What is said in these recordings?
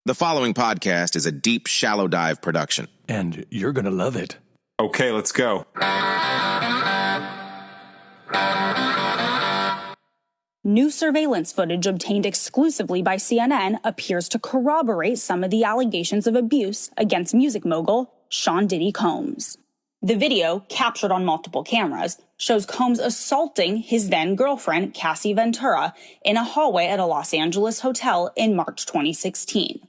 The following podcast is a deep, shallow dive production. And you're going to love it. Okay, let's go. New surveillance footage obtained exclusively by CNN appears to corroborate some of the allegations of abuse against music mogul Sean Diddy Combs. The video, captured on multiple cameras, shows Combs assaulting his then-girlfriend, Cassie Ventura, in a hallway at a Los Angeles hotel in March 2016.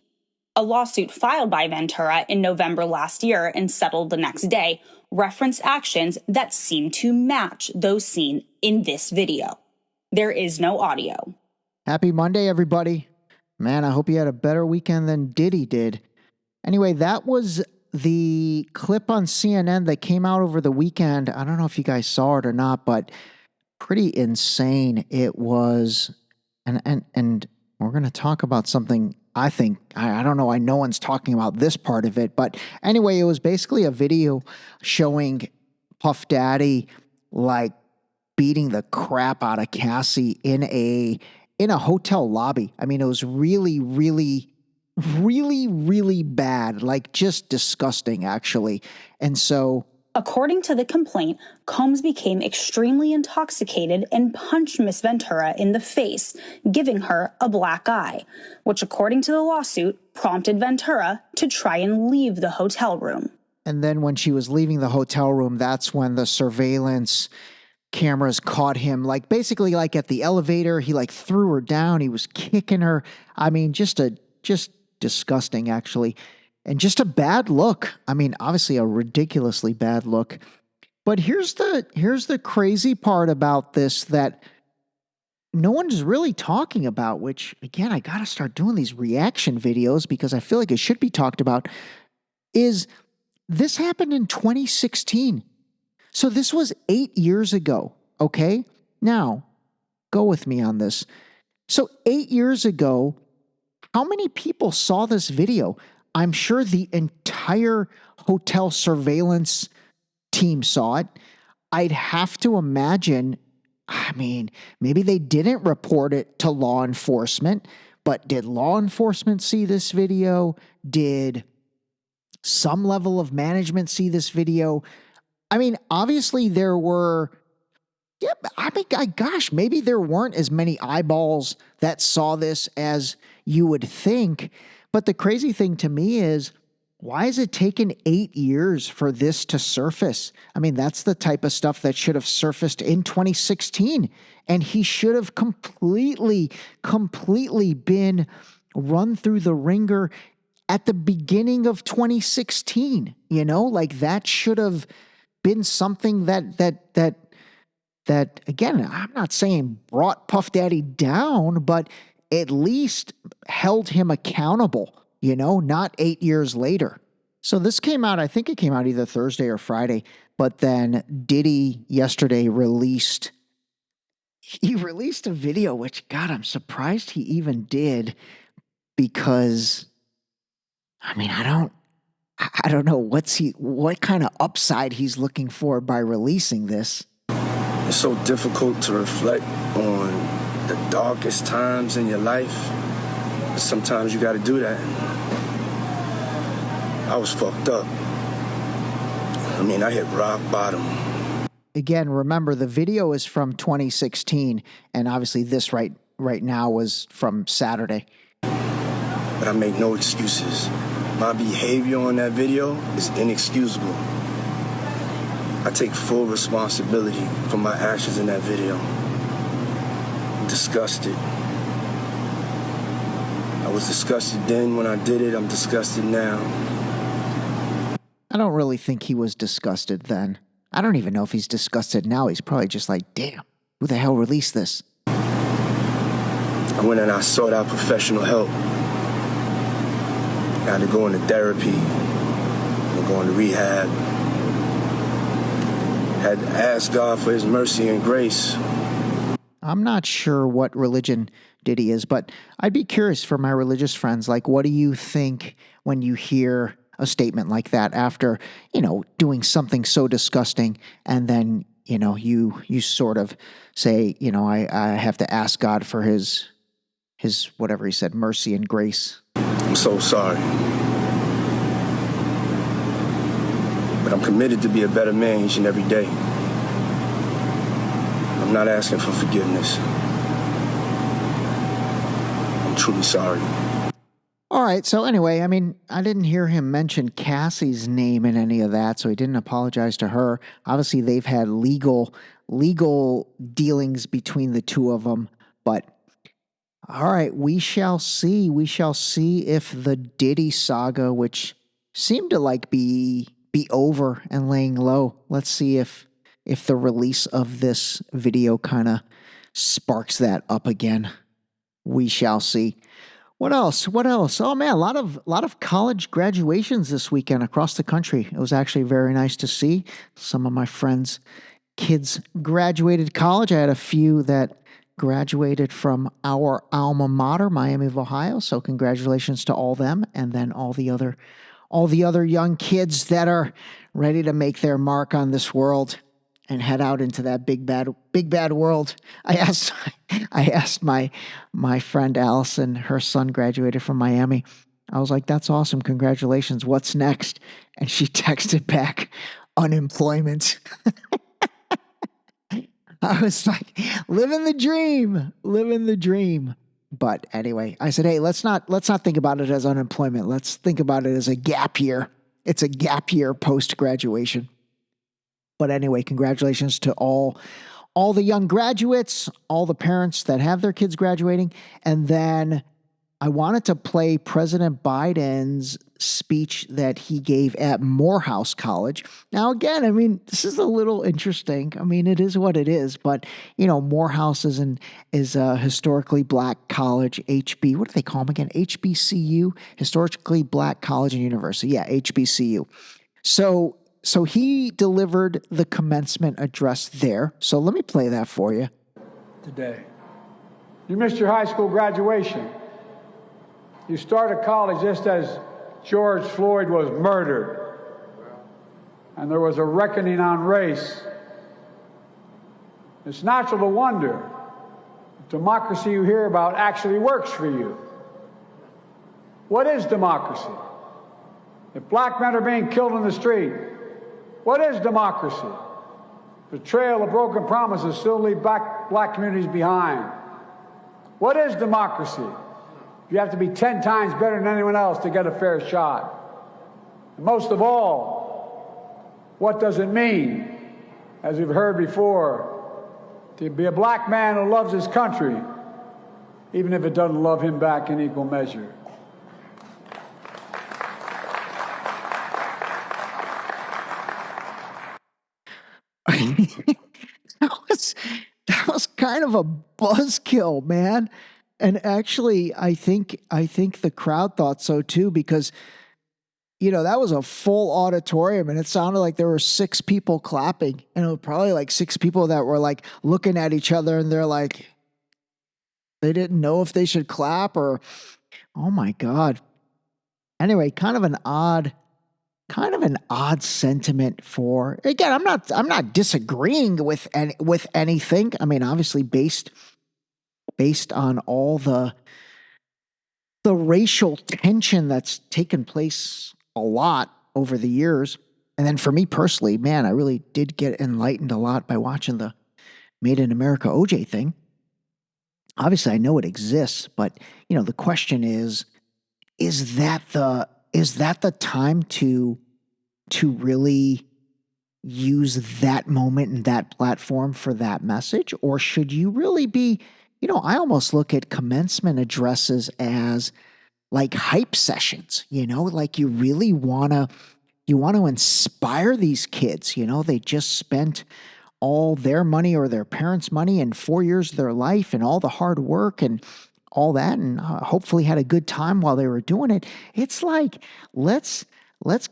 A lawsuit filed by Ventura in November last year and settled the next day referenced actions that seem to match those seen in this video. There is no audio. Happy Monday, everybody. Man, I hope you had a better weekend than Diddy did. Anyway, that was the clip on CNN that came out over the weekend. I don't know if you guys saw it or not, but pretty insane it was. And we're going to talk about something I think, I don't know why no one's talking about this part of it, but anyway, it was basically a video showing Puff Daddy like beating the crap out of Cassie in a hotel lobby. I mean, it was really bad, like just disgusting actually. And so, according to the complaint, Combs became extremely intoxicated and punched Miss Ventura in the face, giving her a black eye, which, according to the lawsuit, prompted Ventura to try and leave the hotel room. And then when she was leaving the hotel room, that's when the surveillance cameras caught him, like basically like at the elevator, he like threw her down, he was kicking her. I mean, just disgusting actually. And just a bad look. I mean, obviously a ridiculously bad look. But here's the crazy part about this that no one's really talking about, which again, I got to start doing these reaction videos because I feel like it should be talked about, is this happened in 2016. So this was 8 years ago, okay? Now, go with me on this. So 8 years ago, how many people saw this video? I'm sure the entire hotel surveillance team saw it. I'd have to imagine, I mean, maybe they didn't report it to law enforcement, but did law enforcement see this video? Did some level of management see this video? I mean, obviously there were, gosh, maybe there weren't as many eyeballs that saw this as you would think. But the crazy thing to me is, why has it taken 8 years for this to surface? I mean, that's the type of stuff that should have surfaced in 2016. And he should have completely been run through the ringer at the beginning of 2016. You know, like that should have been something that again, I'm not saying brought Puff Daddy down, but at least held him accountable, you know, not 8 years later. So this came out, I think it came out either Thursday or Friday, but then Diddy yesterday released a video, which, God, I'm surprised he even did, because, I mean, I don't know what kind of upside he's looking for by releasing this. It's so difficult to reflect on the darkest times in your life. Sometimes you got to do that. I was fucked up. I mean, I hit rock bottom. Again, remember, the video is from 2016, and obviously this right now was from Saturday. But I make no excuses. My behavior on that video is inexcusable. I take full responsibility for my actions in that video. I'm disgusted. I was disgusted then when I did it. I'm disgusted now. I don't really think he was disgusted then. I don't even know if he's disgusted now. He's probably just like, damn, who the hell released this? I went and I sought out professional help. I had to go into therapy, and go into rehab. Had to ask God for his mercy and grace. I'm not sure what religion Diddy is, but I'd be curious for my religious friends. Like, what do you think when you hear a statement like that after, doing something so disgusting, and then, you sort of say, I have to ask God for his whatever he said, mercy and grace? I'm so sorry. But I'm committed to be a better man each and every day. I'm not asking for forgiveness. I'm truly sorry. All right. So anyway, I mean, I didn't hear him mention Cassie's name in any of that, so he didn't apologize to her. Obviously, they've had legal dealings between the two of them, but all right, we shall see. We shall see if the Diddy saga, which seemed to like be over and laying low, let's see if the release of this video kind of sparks that up again. We shall see. What else? What else? Oh man, a lot of college graduations this weekend across the country. It was actually very nice to see. Some of my friends' kids graduated college. I had a few that graduated from our alma mater, Miami of Ohio. So congratulations to all them, and then all the other young kids that are ready to make their mark on this world and head out into that big bad world. I asked my friend Allison, her son graduated from Miami. I was like, that's awesome. Congratulations. What's next? And she texted back, unemployment. I was like, living the dream. But anyway, I said, hey, let's not think about it as unemployment. Let's think about it as a gap year. It's a gap year post-graduation. But anyway, congratulations to all the young graduates, all the parents that have their kids graduating. And then I wanted to play President Biden's speech that he gave at Morehouse College. Now, again, I mean, this is a little interesting. I mean, it is what it is, but you know, Morehouse is a historically black college, HB. What do they call them again? HBCU, historically black college and university. Yeah, HBCU. So he delivered the commencement address there. So let me play that for you. Today, you missed your high school graduation. You started college just as George Floyd was murdered. And there was a reckoning on race. It's natural to wonder if democracy you hear about actually works for you. What is democracy? If black men are being killed in the street, what is democracy? The trail of broken promises still leave black communities behind. What is democracy? You have to be 10 times better than anyone else to get a fair shot. And most of all, what does it mean, as we've heard before, to be a black man who loves his country, even if it doesn't love him back in equal measure? that was kind of a buzzkill, man. And actually, I think the crowd thought so too, because you know, that was a full auditorium and it sounded like there were 6 people clapping, and it was probably like 6 people that were like looking at each other and they're like, they didn't know if they should clap or, oh my God. Anyway, kind of an odd sentiment for, again, I'm not disagreeing with anything. I mean, obviously based on all the racial tension that's taken place a lot over the years. And then for me personally, man, I really did get enlightened a lot by watching the Made in America OJ thing. Obviously, I know it exists, but you know, the question is that the time to really use that moment and that platform for that message? Or should you really be, you know, I almost look at commencement addresses as like hype sessions, you know, like you really want to inspire these kids. You know, they just spent all their money or their parents' money and 4 years of their life and all the hard work and all that, and hopefully had a good time while they were doing it. It's like, let's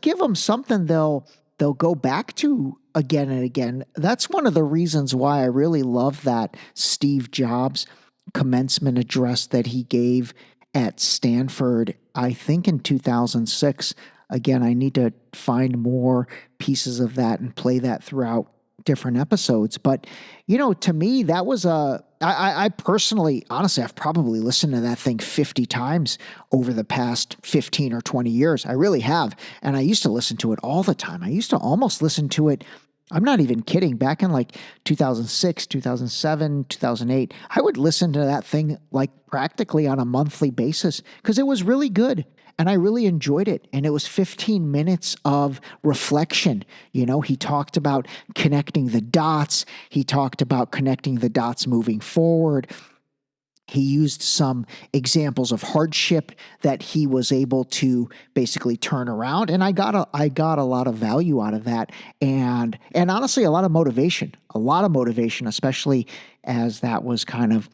give them something they'll go back to again and again. That's one of the reasons why I really love that Steve Jobs commencement address that he gave at Stanford, I think in 2006. Again, I need to find more pieces of that and play that throughout different episodes. But, to me, that was I personally, honestly, I've probably listened to that thing 50 times over the past 15 or 20 years. I really have. And I used to listen to it all the time. I used to almost listen to it. I'm not even kidding. Back in like 2006, 2007, 2008, I would listen to that thing like practically on a monthly basis because it was really good. And I really enjoyed it. And it was 15 minutes of reflection. He talked about connecting the dots. He talked about connecting the dots moving forward. He used some examples of hardship that he was able to basically turn around. And I got a lot of value out of that. And honestly, a lot of motivation, especially as that was kind of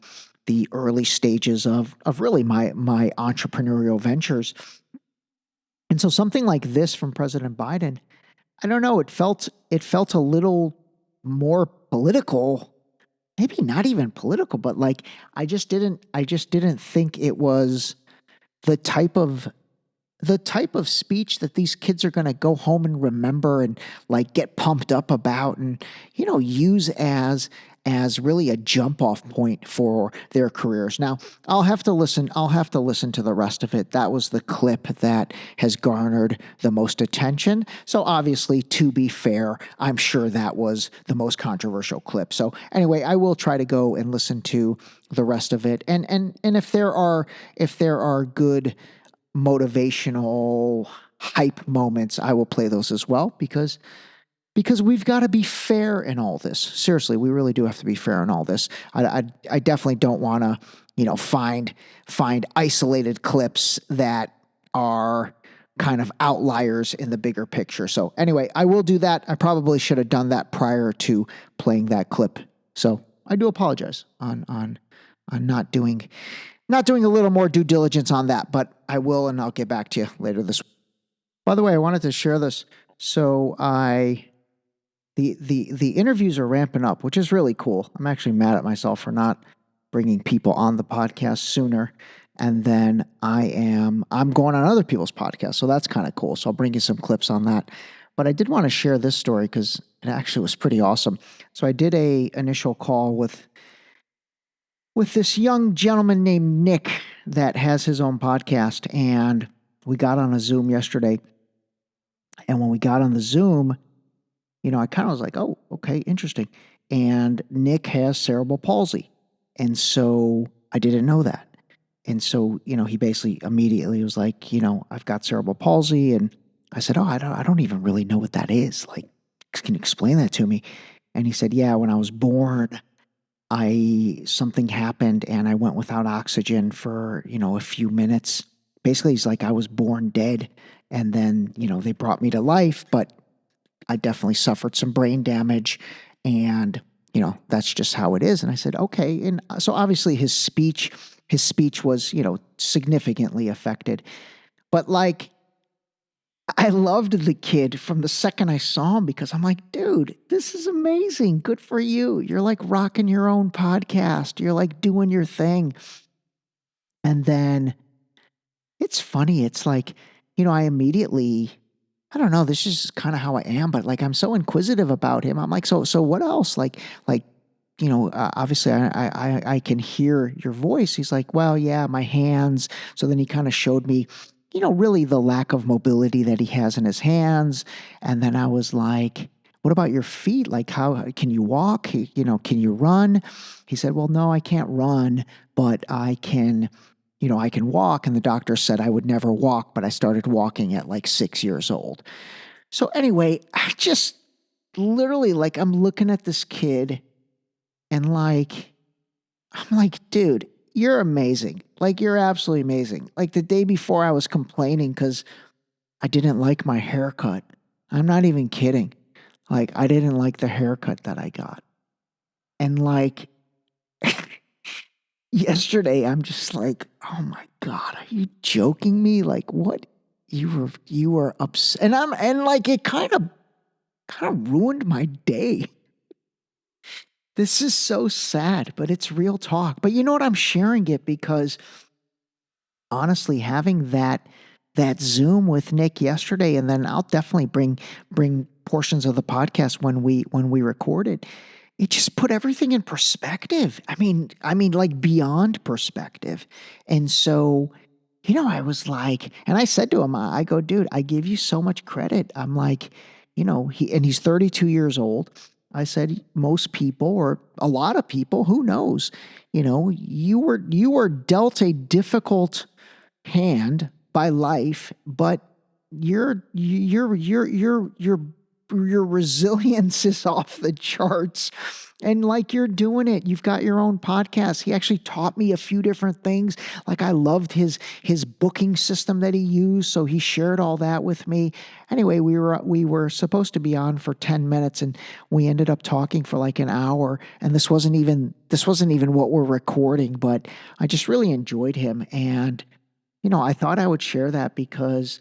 the early stages of really my entrepreneurial ventures. And so something like this from President Biden, I don't know, it felt a little more political, maybe not even political, but like I just didn't think it was the type of speech that these kids are going to go home and remember and like get pumped up about and use as really a jump off point for their careers. Now, I'll have to listen to the rest of it. That was the clip that has garnered the most attention. So obviously, to be fair, I'm sure that was the most controversial clip. So anyway, I will try to go and listen to the rest of it. And if there are good motivational hype moments, I will play those as well because we've got to be fair in all this. Seriously, we really do have to be fair in all this. I definitely don't want to, find isolated clips that are kind of outliers in the bigger picture. So anyway, I will do that. I probably should have done that prior to playing that clip. So I do apologize on not doing a little more due diligence on that, but I will, and I'll get back to you later this week. By the way, I wanted to share this. So the interviews are ramping up, which is really cool. I'm actually mad at myself for not bringing people on the podcast sooner. And then I'm going on other people's podcasts. So that's kind of cool. So I'll bring you some clips on that. But I did want to share this story because it actually was pretty awesome. So I did a initial call with this young gentleman named Nick that has his own podcast. And we got on a Zoom yesterday. And when we got on the Zoom, I kind of was like, oh, okay, interesting. And Nick has cerebral palsy. And so I didn't know that. And so, he basically immediately was like, I've got cerebral palsy. And I said, oh, I don't even really know what that is. Like, can you explain that to me? And he said, yeah, when I was born, something happened and I went without oxygen for, a few minutes. Basically, he's like, I was born dead. And then, they brought me to life, but I definitely suffered some brain damage and, that's just how it is. And I said, okay. And so obviously his speech was, significantly affected, but like, I loved the kid from the second I saw him because I'm like, dude, this is amazing. Good for you. You're like rocking your own podcast. You're like doing your thing. And then it's funny. It's like, I immediately, I don't know, this is kind of how I am, but like, I'm so inquisitive about him. I'm like, so what else? Like, obviously I can hear your voice. He's like, well, yeah, my hands. So then he kind of showed me, really the lack of mobility that he has in his hands. And then I was like, what about your feet? Like, how can you walk? Can you run? He said, well, no, I can't run, but I can walk. And the doctor said I would never walk, but I started walking at like 6 years old. So anyway, I just literally like, I'm looking at this kid and like, I'm like, dude, you're amazing. Like, you're absolutely amazing. Like the day before I was complaining because I didn't like my haircut. I'm not even kidding. Like, I didn't like the haircut that I got. And like, yesterday, I'm just like, oh my God, are you joking me? Like, what? You were upset. And like, it kind of ruined my day. This is so sad, but it's real talk. But you know what? I'm sharing it because honestly, having that Zoom with Nick yesterday, and then I'll definitely bring portions of the podcast when we record it. It just put everything in perspective. I mean, like beyond perspective. And so, I was like, and I said to him, I go, dude, I give you so much credit. I'm like, he's 32 years old. I said, most people, or a lot of people, who knows, you were dealt a difficult hand by life, but your resilience is off the charts, and like you're doing it. You've got your own podcast. He actually taught me a few different things. Like I loved his booking system that he used, so he shared all that with me. Anyway, we were supposed to be on for 10 minutes, and we ended up talking for like an hour. And this wasn't even what we're recording, but I just really enjoyed him, and I thought I would share that because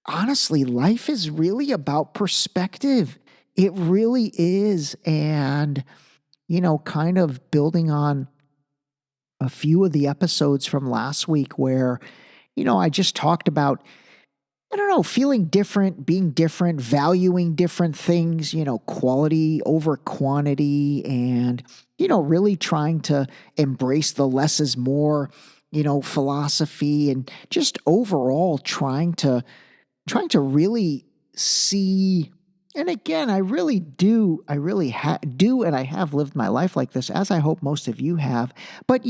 honestly, life is really about perspective. It really is. And, kind of building on a few of the episodes from last week where, I just talked about, feeling different, being different, valuing different things, quality over quantity, and, really trying to embrace the less is more, philosophy, and just overall trying to really see. And again, I really do, and I have lived my life like this, as I hope most of you have. But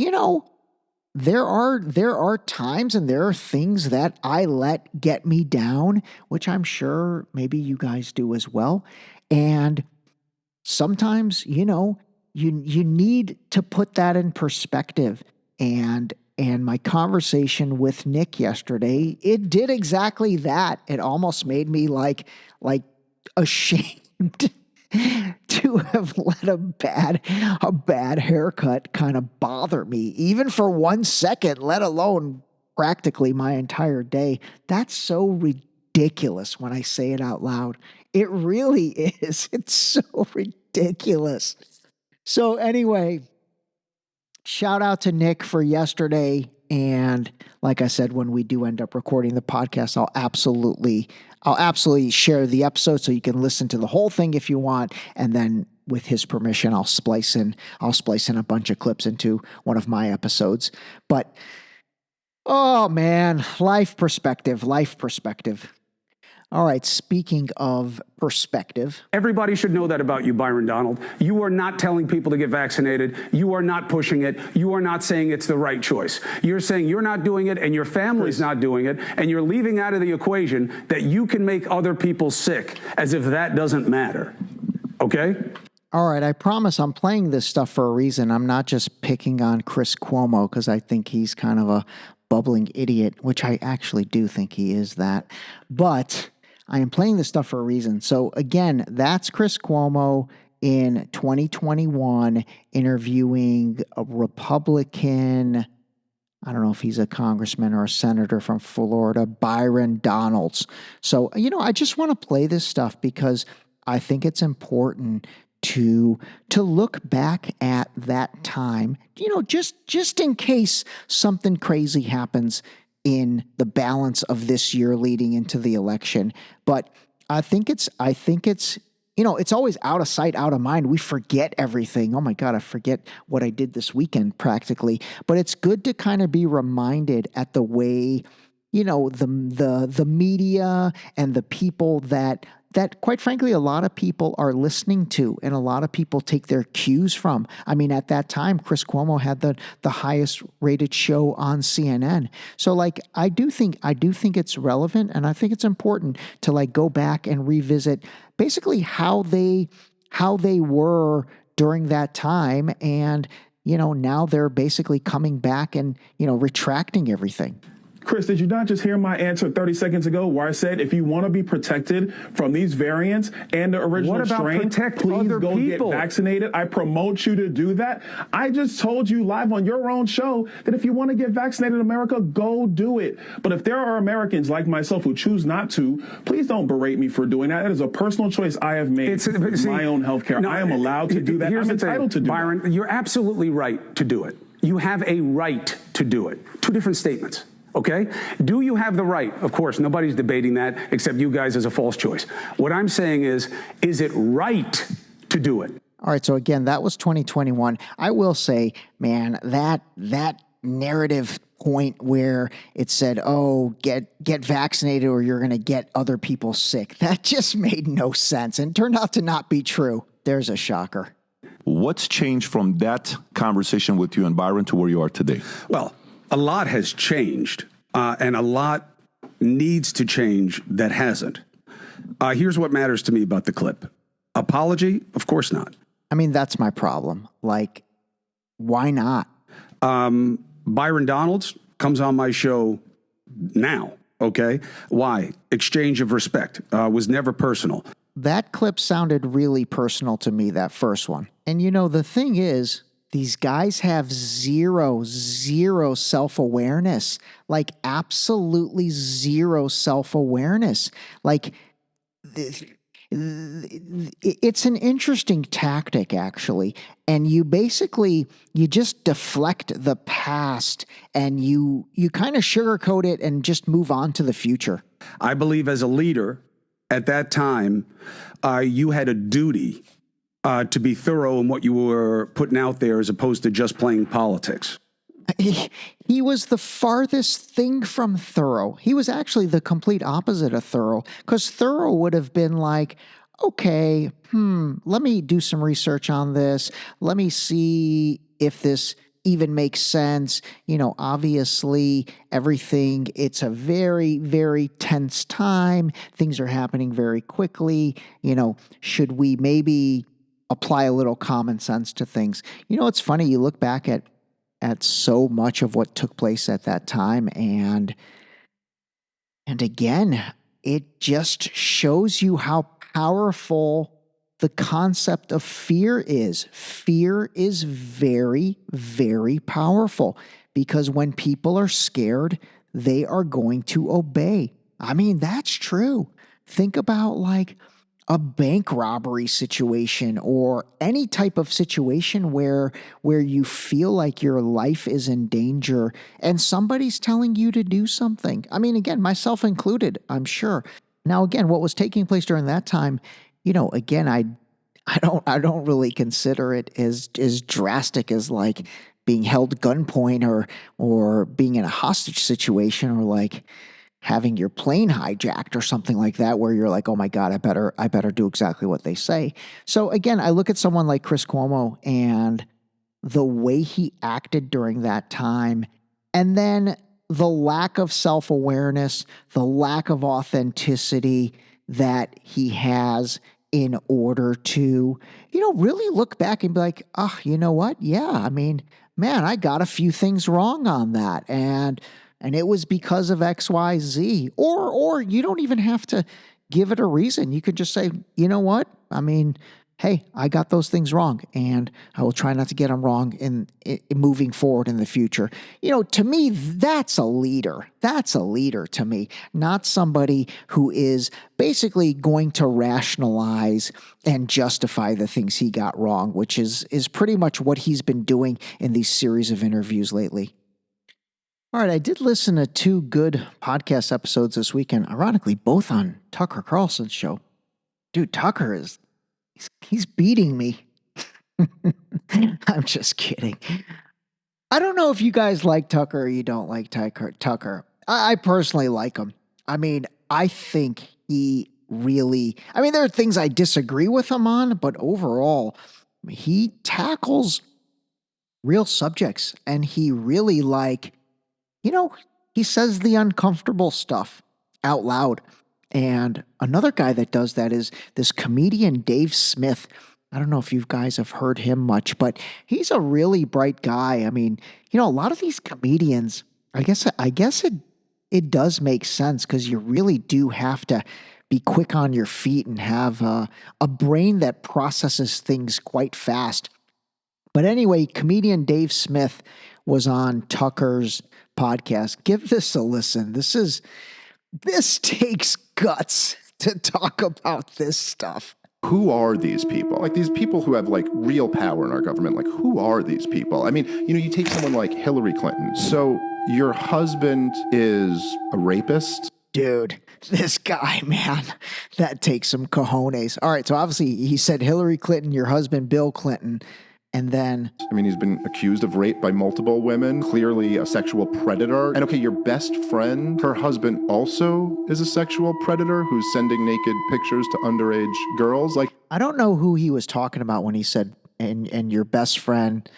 there are times and there are things that I let get me down, which I'm sure maybe you guys do as well. And sometimes, you need to put that in perspective. And my conversation with Nick yesterday, it did exactly that. It almost made me like ashamed to have let a bad haircut kind of bother me, even for 1 second, let alone practically my entire day. That's so ridiculous when I say it out loud. It really is. It's so ridiculous. So anyway, shout out to Nick for yesterday. And like I said, when we do end up recording the podcast, I'll absolutely share the episode so you can listen to the whole thing if you want. And then with his permission, I'll splice in a bunch of clips into one of my episodes. But oh man, life perspective. All right, speaking of perspective. Everybody should know that about you, Byron Donald. You are not telling people to get vaccinated. You are not pushing it. You are not saying it's the right choice. You're saying you're not doing it and your family's not doing it, and you're leaving out of the equation that you can make other people sick, as if that doesn't matter. Okay? All right, I promise I'm playing this stuff for a reason. I'm not just picking on Chris Cuomo because I think he's kind of a bubbling idiot, which I actually do think he is that. But I am playing this stuff for a reason. So again, that's Chris Cuomo in 2021 interviewing a Republican, I don't know if he's a congressman or a senator from Florida, Byron Donalds. So, I just want to play this stuff because I think it's important to look back at that time, just in case something crazy happens in the balance of this year leading into the election. But I think it's it's always out of sight, out of mind. We forget everything. Oh my God, I forget what I did this weekend practically. But it's good to kind of be reminded at the way, the media and the people that quite frankly, a lot of people are listening to and a lot of people take their cues from. I mean, at that time, Chris Cuomo had the highest rated show on CNN. So I do think it's relevant, and I think it's important to go back and revisit basically how they were during that time. And, now they're basically coming back and, retracting everything. Chris, did you not just hear my answer 30 seconds ago where I said if you want to be protected from these variants and the original strain, please go get vaccinated? I promote you to do that. I just told you live on your own show that if you want to get vaccinated in America, go do it. But if there are Americans like myself who choose not to, please don't berate me for doing that. That is a personal choice I have made. My own health care. I am allowed to do that. I'm entitled to do Byron, that. You're absolutely right to do it. You have a right to do it. Two different statements. Okay? Do you have the right? Of course, nobody's debating that except you guys as a false choice. What I'm saying is it right to do it? All right, so again, that was 2021. I will say, man, that narrative point where it said, oh, get vaccinated or you're going to get other people sick, that just made no sense and turned out to not be true. There's a shocker. What's changed from that conversation with you and Byron to where you are today? Well, a lot has changed, and a lot needs to change that hasn't. Here's what matters to me about the clip. Apology? Of course not. I mean, that's my problem. Like, why not? Byron Donalds comes on my show now, okay? Why? Exchange of respect. Was never personal. That clip sounded really personal to me, that first one. And you know, the thing is, these guys have zero self-awareness, like absolutely zero self-awareness. Like, it's an interesting tactic, actually. And you just deflect the past and you kind of sugarcoat it and just move on to the future. I believe as a leader at that time, you had a duty to be thorough in what you were putting out there as opposed to just playing politics. He was the farthest thing from thorough. He was actually the complete opposite of thorough, because thorough would have been like, okay, let me do some research on this. Let me see if this even makes sense. You know, obviously everything, it's a very, very tense time. Things are happening very quickly. You know, should we maybe apply a little common sense to things? You know, it's funny, you look back at so much of what took place at that time, and again, it just shows you how powerful the concept of fear is. Fear is very, very powerful, because when people are scared, they are going to obey. I mean, that's true. Think about like a bank robbery situation or any type of situation where you feel like your life is in danger and somebody's telling you to do something. I mean, again, myself included, I'm sure. Now, again, what was taking place during that time, you know, again, I don't really consider it as drastic as like being held gunpoint or being in a hostage situation, or like having your plane hijacked or something like that, where you're like, oh my God, I better do exactly what they say. So again, I look at someone like Chris Cuomo and the way he acted during that time, and then the lack of self-awareness, the lack of authenticity that he has in order to, you know, really look back and be like, oh, you know what? Yeah, I mean, man, I got a few things wrong on that. And it was because of X, Y, Z. Or you don't even have to give it a reason. You could just say, you know what? I mean, hey, I got those things wrong, and I will try not to get them wrong in moving forward in the future. You know, to me, that's a leader. That's a leader to me, not somebody who is basically going to rationalize and justify the things he got wrong, which is pretty much what he's been doing in these series of interviews lately. All right, I did listen to 2 good podcast episodes this weekend, ironically, both on Tucker Carlson's show. Dude, Tucker he's beating me. I'm just kidding. I don't know if you guys like Tucker or you don't like Tucker. I personally like him. I mean, I think he really, I mean, there are things I disagree with him on, but overall, he tackles real subjects, and he really you know, he says the uncomfortable stuff out loud. And another guy that does that is this comedian, Dave Smith. I don't know if you guys have heard him much, but he's a really bright guy. I mean, you know, a lot of these comedians, I guess it does make sense, because you really do have to be quick on your feet and have a brain that processes things quite fast. But anyway, comedian Dave Smith was on Tucker's podcast. Give this a listen. This takes guts to talk about this stuff. Who are these people? Like, these people who have like real power in our government, like, who are these people? I mean, you know, you take someone like Hillary Clinton. So your husband is a rapist? Dude, this guy, man, that takes some cojones. All right, so obviously he said Hillary Clinton, your husband, Bill Clinton, and then... I mean, he's been accused of rape by multiple women, clearly a sexual predator. And okay, your best friend, her husband also is a sexual predator who's sending naked pictures to underage girls. Like, I don't know who he was talking about when he said, and your best friend's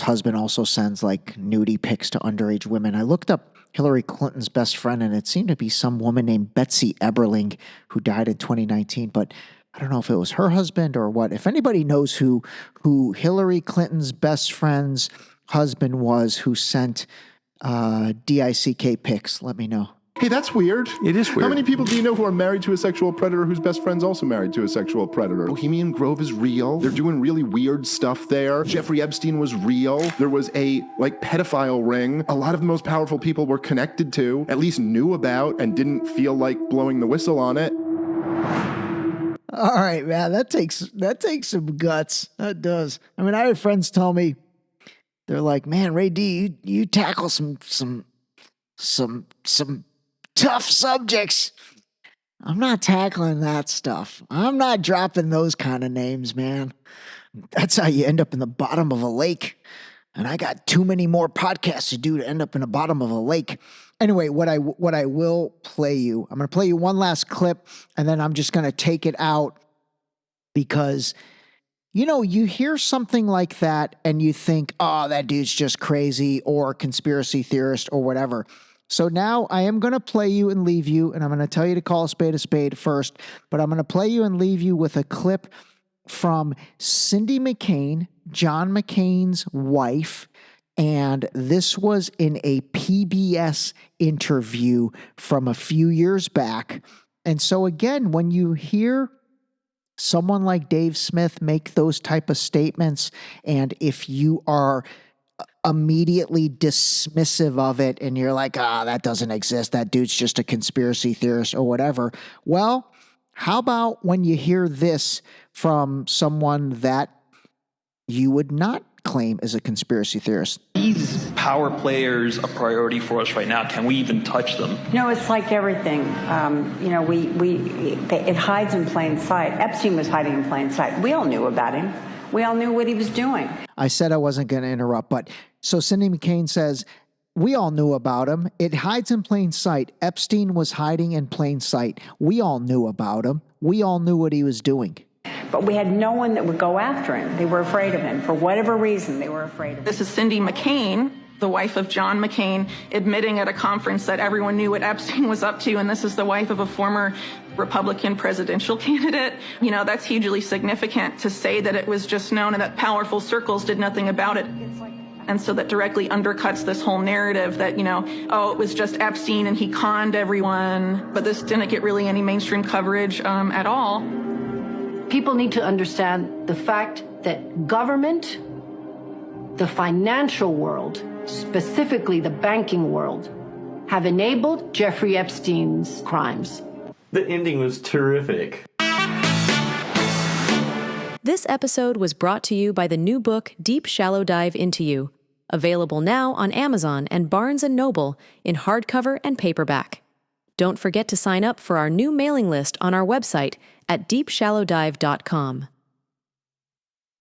husband also sends like nudie pics to underage women. I looked up Hillary Clinton's best friend, and it seemed to be some woman named Betsy Eberling who died in 2019, but I don't know if it was her husband or what. If anybody knows who Hillary Clinton's best friend's husband was who sent DICK pics, let me know. Hey, that's weird. It is weird. How many people do you know who are married to a sexual predator whose best friend's also married to a sexual predator? Bohemian Grove is real. They're doing really weird stuff there. Jeffrey Epstein was real. There was a, pedophile ring a lot of the most powerful people were connected to, at least knew about, and didn't feel like blowing the whistle on it. All right, man, that takes some guts. That does. I mean, I had friends tell me, they're like, man, Ray D, you tackle some tough subjects. I'm not tackling that stuff. I'm not dropping those kind of names, man. That's how you end up in the bottom of a lake. And I got too many more podcasts to do to end up in the bottom of a lake. Anyway, what I will play you, I'm going to play you one last clip, and then I'm just going to take it out because, you hear something like that and you think, oh, that dude's just crazy or conspiracy theorist or whatever. So now I am going to play you and leave you, and I'm going to tell you to call a spade first, but I'm going to play you and leave you with a clip from Cindy McCain, John McCain's wife, and this was in a PBS interview from a few years back. And so again, when you hear someone like Dave Smith make those type of statements, and if you are immediately dismissive of it and you're like, that doesn't exist, that dude's just a conspiracy theorist or whatever. Well, how about when you hear this from someone that you would not claim as a conspiracy theorist? These power players a priority for us right now? Can we even touch them? It's like everything. It hides in plain sight. Epstein was hiding in plain sight. We all knew about him. We all knew what he was doing. I said I wasn't going to interrupt, but so Cindy McCain says, we all knew about him. It hides in plain sight. Epstein was hiding in plain sight. We all knew about him. We all knew what he was doing. But we had no one that would go after him. They were afraid of him. For whatever reason, they were afraid of him. This is Cindy McCain, the wife of John McCain, admitting at a conference that everyone knew what Epstein was up to, and this is the wife of a former Republican presidential candidate. That's hugely significant to say that it was just known and that powerful circles did nothing about it. And so that directly undercuts this whole narrative that, it was just Epstein and he conned everyone. But this didn't get really any mainstream coverage at all. People need to understand the fact that government, the financial world, specifically the banking world, have enabled Jeffrey Epstein's crimes. The ending was terrific. This episode was brought to you by the new book, Deep Shallow Dive Into You, available now on Amazon and Barnes & Noble in hardcover and paperback. Don't forget to sign up for our new mailing list on our website at deepshallowdive.com.